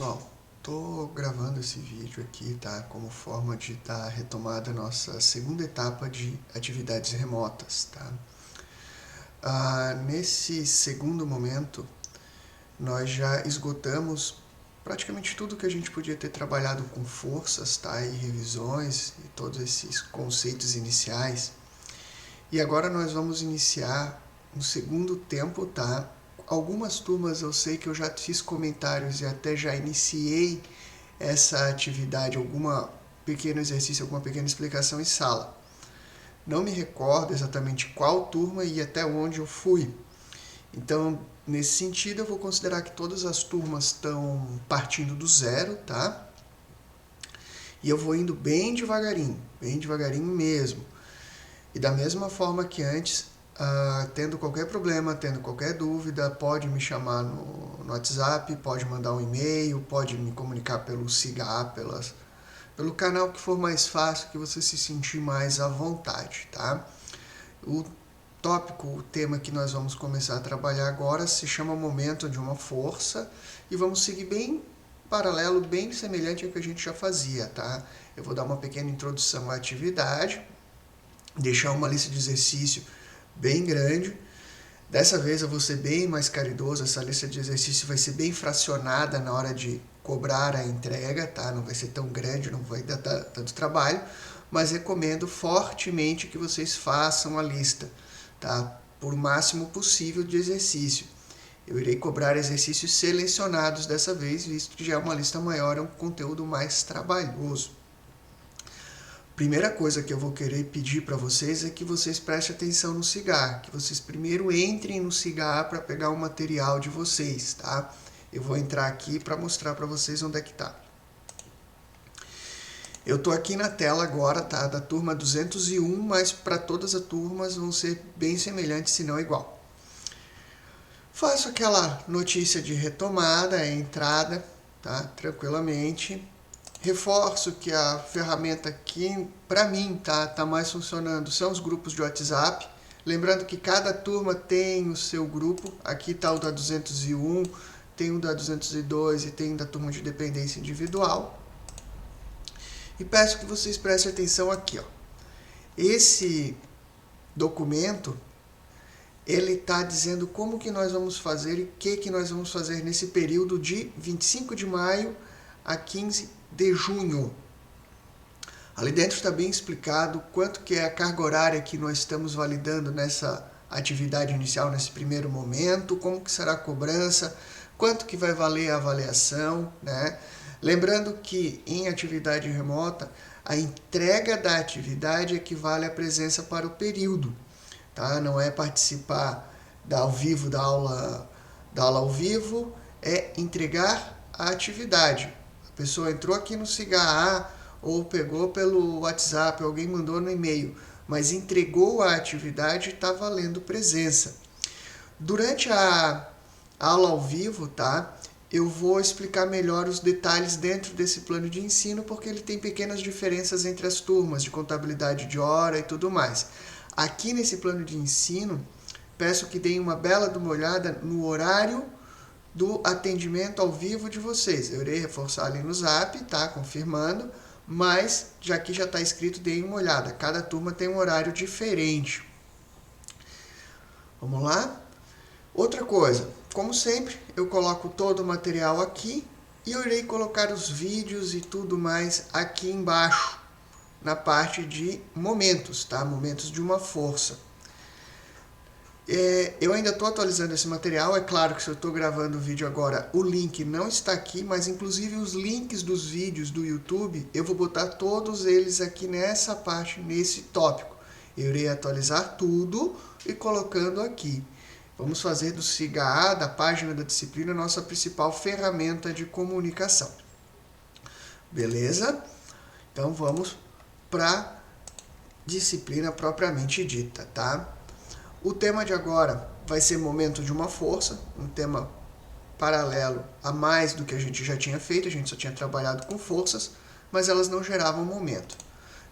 Pessoal, tô gravando esse vídeo aqui, tá? Como forma de dar retomada à nossa segunda etapa de atividades remotas, tá? Nesse segundo momento, nós já esgotamos praticamente tudo que a gente podia ter trabalhado com forças, tá? E revisões e todos esses conceitos iniciais. E agora nós vamos iniciar um segundo tempo, tá? Algumas turmas eu sei que eu já fiz comentários e até já iniciei essa atividade, algum pequeno exercício, alguma pequena explicação em sala. Não me recordo exatamente qual turma e até onde eu fui. Então, nesse sentido, eu vou considerar que todas as turmas estão partindo do zero, tá? E eu vou indo bem devagarinho mesmo. E da mesma forma que antes, tendo qualquer problema, tendo qualquer dúvida, pode me chamar no WhatsApp, pode mandar um e-mail, pode me comunicar pelo SIGA, pelo canal que for mais fácil, que você se sentir mais à vontade, tá? O tópico, o tema que nós vamos começar a trabalhar agora se chama Momento de uma Força e vamos seguir bem paralelo, bem semelhante ao que a gente já fazia, tá? Eu vou dar uma pequena introdução à atividade, deixar uma lista de exercício bem grande. Dessa vez eu vou ser bem mais caridoso, essa lista de exercício vai ser bem fracionada na hora de cobrar a entrega, tá? Não vai ser tão grande, não vai dar tanto trabalho, mas recomendo fortemente que vocês façam a lista, tá? Por máximo possível de exercício. Eu irei cobrar exercícios selecionados dessa vez, visto que já é uma lista maior, é um conteúdo mais trabalhoso. Primeira coisa que eu vou querer pedir para vocês é que vocês prestem atenção no SIGA, que vocês primeiro entrem no SIGA para pegar o material de vocês, tá? Eu vou entrar aqui para mostrar para vocês onde é que tá. Eu tô aqui na tela agora, tá? Da turma 201, mas para todas as turmas vão ser bem semelhantes, se não igual. Faço aquela notícia de retomada, a entrada, tá? Tranquilamente. Reforço que a ferramenta que, para mim, tá mais funcionando são os grupos de WhatsApp. Lembrando que cada turma tem o seu grupo. Aqui está o da 201, tem o da 202 e tem o da turma de dependência individual. E peço que vocês prestem atenção aqui, ó. Esse documento, ele está dizendo como que nós vamos fazer e o que nós vamos fazer nesse período de 25 de maio a 15 de junho. Ali dentro está bem explicado quanto que é a carga horária que nós estamos validando nessa atividade inicial, nesse primeiro momento, como que será a cobrança, quanto que vai valer a avaliação, né? Lembrando que em atividade remota, a entrega da atividade equivale à presença para o período, tá? Não é participar ao vivo da aula ao vivo, é entregar a atividade. A pessoa entrou aqui no SIGA ou pegou pelo WhatsApp, alguém mandou no e-mail, mas entregou a atividade, está valendo presença. Durante a aula ao vivo, tá? Eu vou explicar melhor os detalhes dentro desse plano de ensino, porque ele tem pequenas diferenças entre as turmas, de contabilidade de hora e tudo mais. Aqui nesse plano de ensino, peço que deem uma bela olhada no horário do atendimento ao vivo de vocês. Eu irei reforçar ali no Zap, tá? Confirmando, mas já aqui já está escrito, deem uma olhada. Cada turma tem um horário diferente. Vamos lá? Outra coisa, como sempre, eu coloco todo o material aqui e eu irei colocar os vídeos e tudo mais aqui embaixo, na parte de momentos, tá? Momentos de uma força. Eu ainda estou atualizando esse material, é claro que se eu estou gravando o vídeo agora, o link não está aqui, mas inclusive os links dos vídeos do YouTube, eu vou botar todos eles aqui nessa parte, nesse tópico. Eu irei atualizar tudo e colocando aqui. Vamos fazer do SIGA, da página da disciplina, nossa principal ferramenta de comunicação. Beleza? Então vamos para a disciplina propriamente dita, tá? O tema de agora vai ser Momento de uma Força, um tema paralelo a mais do que a gente já tinha feito, a gente só tinha trabalhado com forças, mas elas não geravam momento.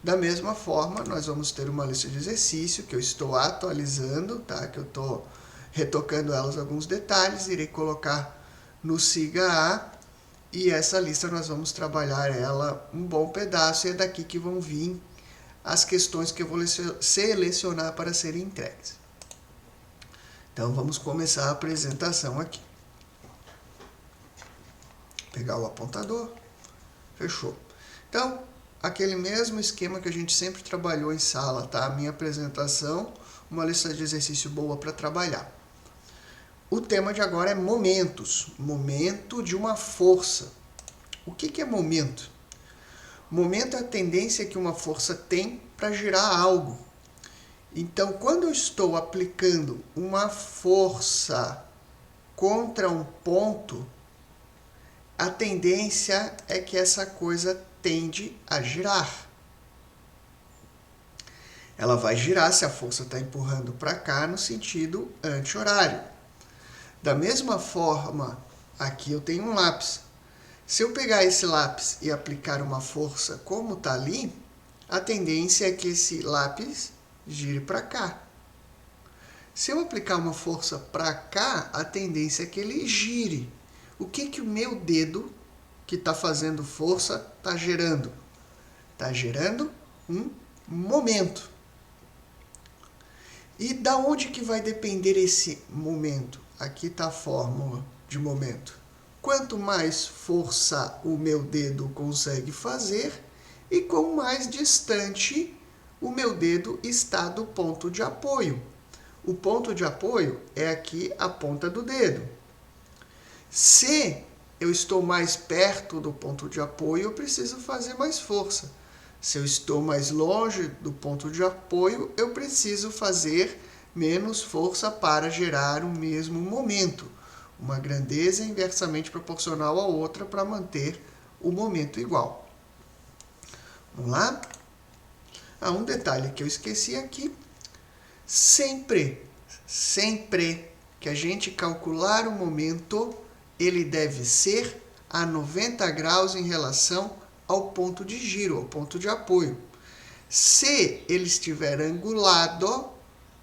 Da mesma forma, nós vamos ter uma lista de exercício que eu estou atualizando, tá? Que eu estou retocando elas alguns detalhes, irei colocar no SIGA E essa lista nós vamos trabalhar ela um bom pedaço e é daqui que vão vir as questões que eu vou selecionar para serem entregues. Então vamos começar a apresentação aqui. Pegar o apontador, fechou. Então, aquele mesmo esquema que a gente sempre trabalhou em sala, tá? A minha apresentação, uma lista de exercício boa para trabalhar. O tema de agora é momentos, momento de uma força. O que é momento? Momento é a tendência que uma força tem para girar algo. Então, quando eu estou aplicando uma força contra um ponto, a tendência é que essa coisa tende a girar. Ela vai girar se a força está empurrando para cá no sentido anti-horário. Da mesma forma, aqui eu tenho um lápis. Se eu pegar esse lápis e aplicar uma força como está ali, a tendência é que esse lápis gire para cá. Se eu aplicar uma força para cá, a tendência é que ele gire. O que o meu dedo, que está fazendo força, está gerando? Está gerando um momento. E da onde que vai depender esse momento? Aqui está a fórmula de momento. Quanto mais força o meu dedo consegue fazer, e quanto mais distante o meu dedo está do ponto de apoio. O ponto de apoio é aqui a ponta do dedo. Se eu estou mais perto do ponto de apoio, eu preciso fazer mais força. Se eu estou mais longe do ponto de apoio, eu preciso fazer menos força para gerar o mesmo momento. Uma grandeza inversamente proporcional à outra para manter o momento igual. Vamos lá? Um detalhe que eu esqueci aqui. Sempre que a gente calcular o momento, ele deve ser a 90 graus em relação ao ponto de giro, ao ponto de apoio. Se ele estiver angulado,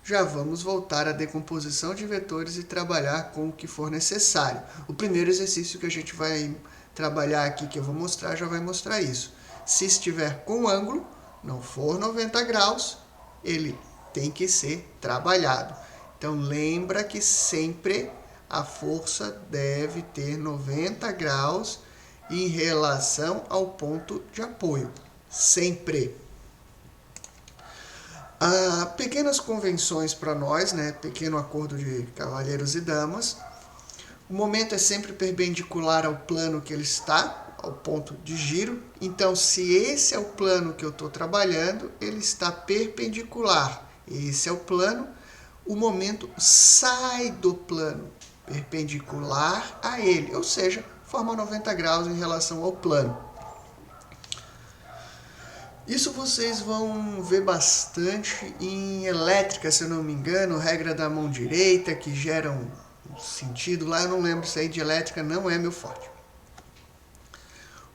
já vamos voltar à decomposição de vetores e trabalhar com o que for necessário. O primeiro exercício que a gente vai trabalhar aqui, que eu vou mostrar, já vai mostrar isso. Se estiver com ângulo, não for 90 graus, ele tem que ser trabalhado. Então, lembra que sempre a força deve ter 90 graus em relação ao ponto de apoio. Sempre. Pequenas convenções para nós, né? Pequeno acordo de cavalheiros e damas. O momento é sempre perpendicular ao plano que ele está, ao ponto de giro. Então, se esse é o plano que eu estou trabalhando, ele está perpendicular. Esse é o plano. O momento sai do plano perpendicular a ele, ou seja, forma 90 graus em relação ao plano. Isso vocês vão ver bastante em elétrica, se eu não me engano, regra da mão direita, que gera um sentido lá, eu não lembro se aí de elétrica, não é meu forte.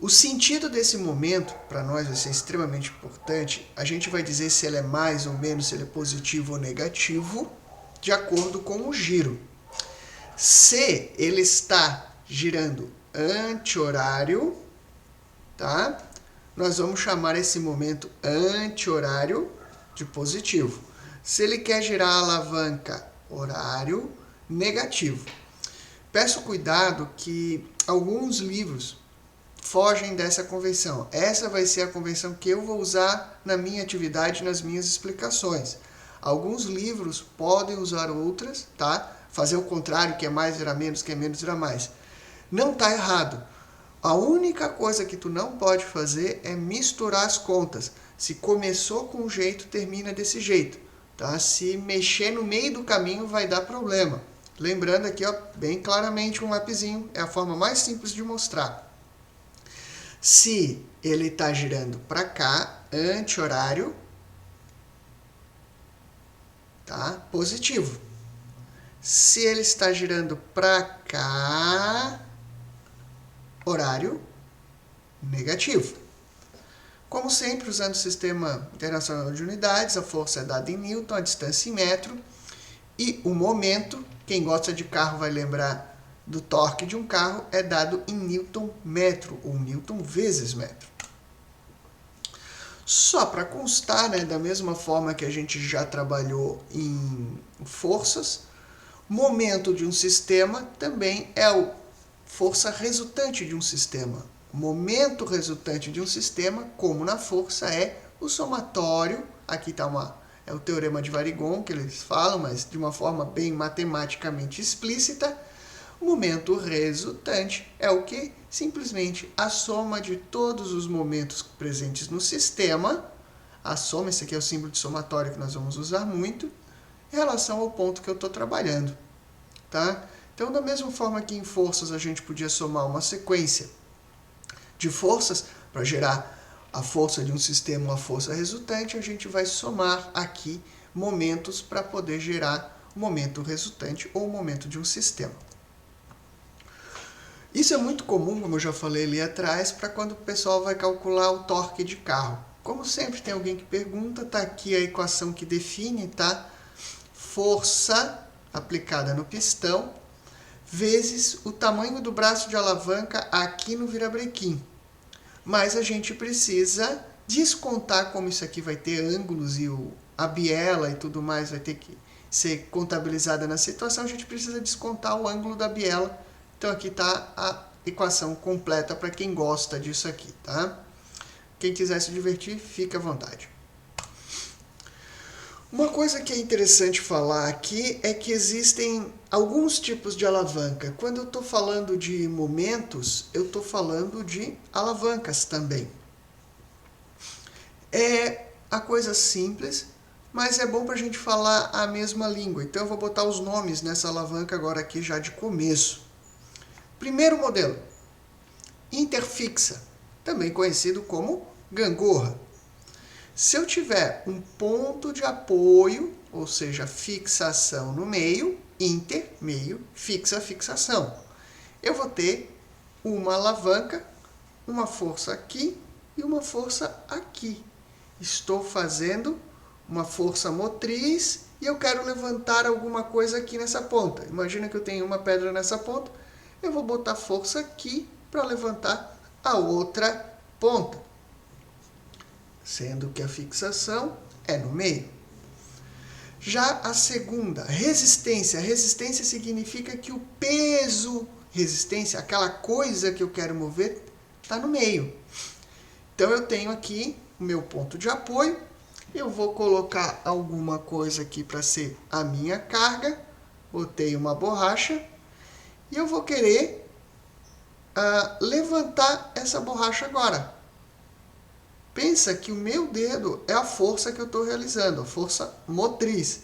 O sentido desse momento, para nós, vai ser extremamente importante. A gente vai dizer se ele é mais ou menos, se ele é positivo ou negativo, de acordo com o giro. Se ele está girando anti-horário, tá? Nós vamos chamar esse momento anti-horário de positivo. Se ele quer girar a alavanca horário, negativo. Peço cuidado que alguns livros fogem dessa convenção. Essa vai ser a convenção que eu vou usar na minha atividade, nas minhas explicações. Alguns livros podem usar outras, tá? Fazer o contrário, que é mais virar menos, que é menos virar mais. Não está errado. A única coisa que tu não pode fazer é misturar as contas. Se começou com um jeito, termina desse jeito. Tá? Se mexer no meio do caminho, vai dar problema. Lembrando aqui, ó, bem claramente, um lapisinho é a forma mais simples de mostrar. Se ele está girando para cá, anti-horário, tá? Positivo. Se ele está girando para cá, horário negativo. Como sempre, usando o Sistema Internacional de Unidades, a força é dada em Newton, a distância em metro, e o momento, quem gosta de carro vai lembrar do torque de um carro é dado em Newton-metro, ou Newton vezes metro. Só para constar, né, da mesma forma que a gente já trabalhou em forças, momento de um sistema também é a força resultante de um sistema. O momento resultante de um sistema, como na força, é o somatório. Aqui está é o teorema de Varigon que eles falam, mas de uma forma bem matematicamente explícita. O momento resultante é o que? Simplesmente a soma de todos os momentos presentes no sistema, a soma, esse aqui é o símbolo de somatório que nós vamos usar muito, em relação ao ponto que eu estou trabalhando. Tá? Então, da mesma forma que em forças a gente podia somar uma sequência de forças para gerar a força de um sistema ou a força resultante, a gente vai somar aqui momentos para poder gerar o momento resultante ou o momento de um sistema. Isso é muito comum, como eu já falei ali atrás, para quando o pessoal vai calcular o torque de carro. Como sempre tem alguém que pergunta, está aqui a equação que define, tá? Força aplicada no pistão vezes o tamanho do braço de alavanca aqui no virabrequim. Mas a gente precisa descontar, como isso aqui vai ter ângulos e a biela e tudo mais vai ter que ser contabilizada na situação, a gente precisa descontar o ângulo da biela. Então aqui está a equação completa para quem gosta disso aqui, tá? Quem quiser se divertir, fica à vontade. Uma coisa que é interessante falar aqui é que existem alguns tipos de alavanca. Quando eu estou falando de momentos, eu estou falando de alavancas também. É a coisa simples, mas é bom para a gente falar a mesma língua. Então eu vou botar os nomes nessa alavanca agora aqui já de começo. Primeiro modelo, interfixa, também conhecido como gangorra. Se eu tiver um ponto de apoio, ou seja, fixação no meio, inter, meio, fixa, fixação, eu vou ter uma alavanca, uma força aqui e uma força aqui. Estou fazendo uma força motriz e eu quero levantar alguma coisa aqui nessa ponta. Imagina que eu tenho uma pedra nessa ponta, eu vou botar força aqui para levantar a outra ponta, sendo que a fixação é no meio. Já a segunda, resistência. Resistência significa que o peso, resistência, aquela coisa que eu quero mover, está no meio. Então eu tenho aqui o meu ponto de apoio, eu vou colocar alguma coisa aqui para ser a minha carga, botei uma borracha, e eu vou querer levantar essa borracha agora. Pensa que o meu dedo é a força que eu estou realizando, a força motriz.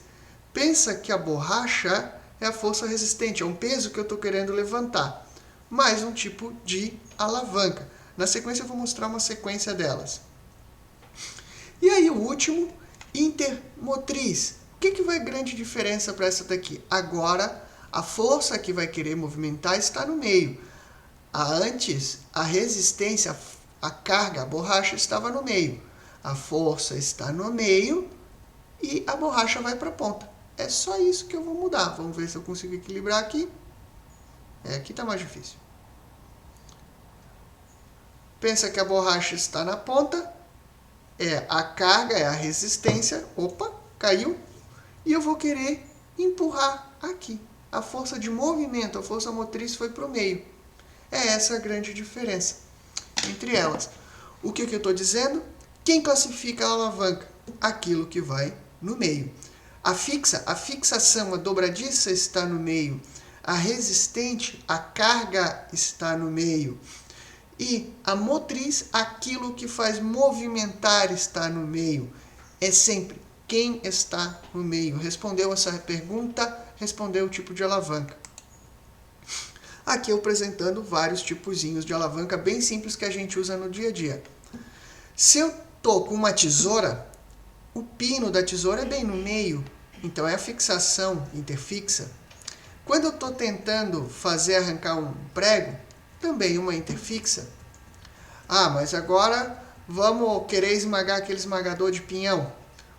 Pensa que a borracha é a força resistente, é um peso que eu estou querendo levantar. Mais um tipo de alavanca. Na sequência eu vou mostrar uma sequência delas. E aí o último, intermotriz. O que vai grande diferença para essa daqui? Agora a força que vai querer movimentar está no meio. Antes, a resistência, a carga, a borracha estava no meio. A força está no meio e a borracha vai para a ponta. É só isso que eu vou mudar. Vamos ver se eu consigo equilibrar aqui. Aqui está mais difícil. Pensa que a borracha está na ponta. A carga, é a resistência. Opa, caiu. E eu vou querer empurrar aqui. A força de movimento, a força motriz foi para o meio. É essa a grande diferença entre elas. O que eu estou dizendo? Quem classifica a alavanca? Aquilo que vai no meio. A fixação, a dobradiça está no meio. A resistente, a carga está no meio. E a motriz, aquilo que faz movimentar, está no meio. É sempre quem está no meio. Respondeu essa pergunta, respondeu o tipo de alavanca. Aqui eu apresentando vários tipozinhos de alavanca bem simples que a gente usa no dia a dia. Se eu estou com uma tesoura, o pino da tesoura é bem no meio, então é a fixação interfixa. Quando eu estou tentando fazer arrancar um prego, também uma interfixa. Mas agora vamos querer esmagar aquele esmagador de pinhão.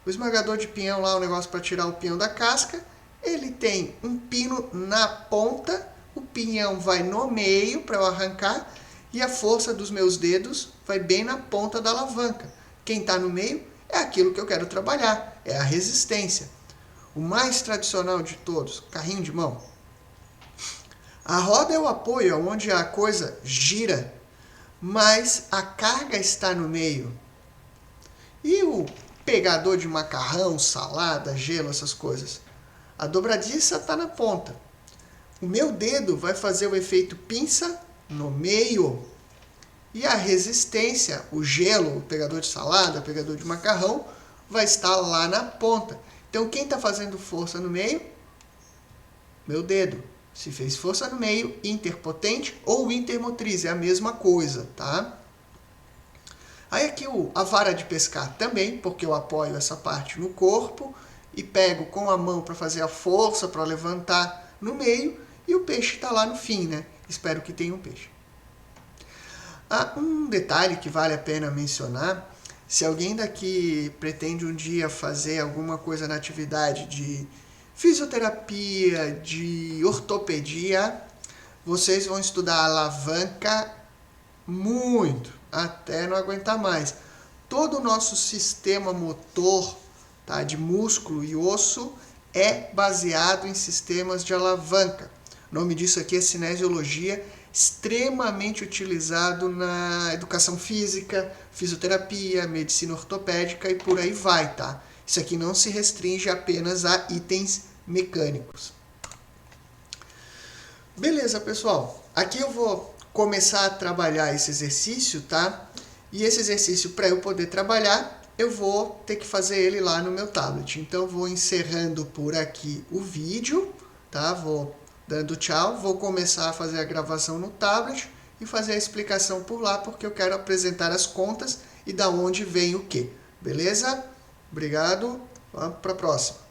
O esmagador de pinhão lá, o negócio para tirar o pinhão da casca, ele tem um pino na ponta, o pinhão vai no meio para eu arrancar e a força dos meus dedos vai bem na ponta da alavanca. Quem está no meio é aquilo que eu quero trabalhar, é a resistência. O mais tradicional de todos, carrinho de mão. A roda é o apoio, onde a coisa gira, mas a carga está no meio. E o pegador de macarrão, salada, gelo, essas coisas? A dobradiça está na ponta. O meu dedo vai fazer o efeito pinça no meio. E a resistência, o gelo, o pegador de salada, o pegador de macarrão, vai estar lá na ponta. Então, quem está fazendo força no meio? Meu dedo. Se fez força no meio, interpotente ou intermotriz, é a mesma coisa, tá? Aí aqui a vara de pescar também, porque eu apoio essa parte no corpo e pego com a mão para fazer a força, para levantar no meio, e o peixe está lá no fim, né? Espero que tenha um peixe. Um detalhe que vale a pena mencionar, se alguém daqui pretende um dia fazer alguma coisa na atividade de fisioterapia, de ortopedia, vocês vão estudar alavanca muito, até não aguentar mais. Todo o nosso sistema motor, tá, de músculo e osso é baseado em sistemas de alavanca. O nome disso aqui é cinesiologia, extremamente utilizado na educação física, fisioterapia, medicina ortopédica e por aí vai, tá? Isso aqui não se restringe apenas a itens mecânicos. Beleza, pessoal. Aqui eu vou começar a trabalhar esse exercício, tá? E esse exercício, para eu poder trabalhar, eu vou ter que fazer ele lá no meu tablet. Então, eu vou encerrando por aqui o vídeo, tá? Vou dando tchau, vou começar a fazer a gravação no tablet e fazer a explicação por lá, porque eu quero apresentar as contas e da onde vem o quê. Beleza? Obrigado, vamos para a próxima.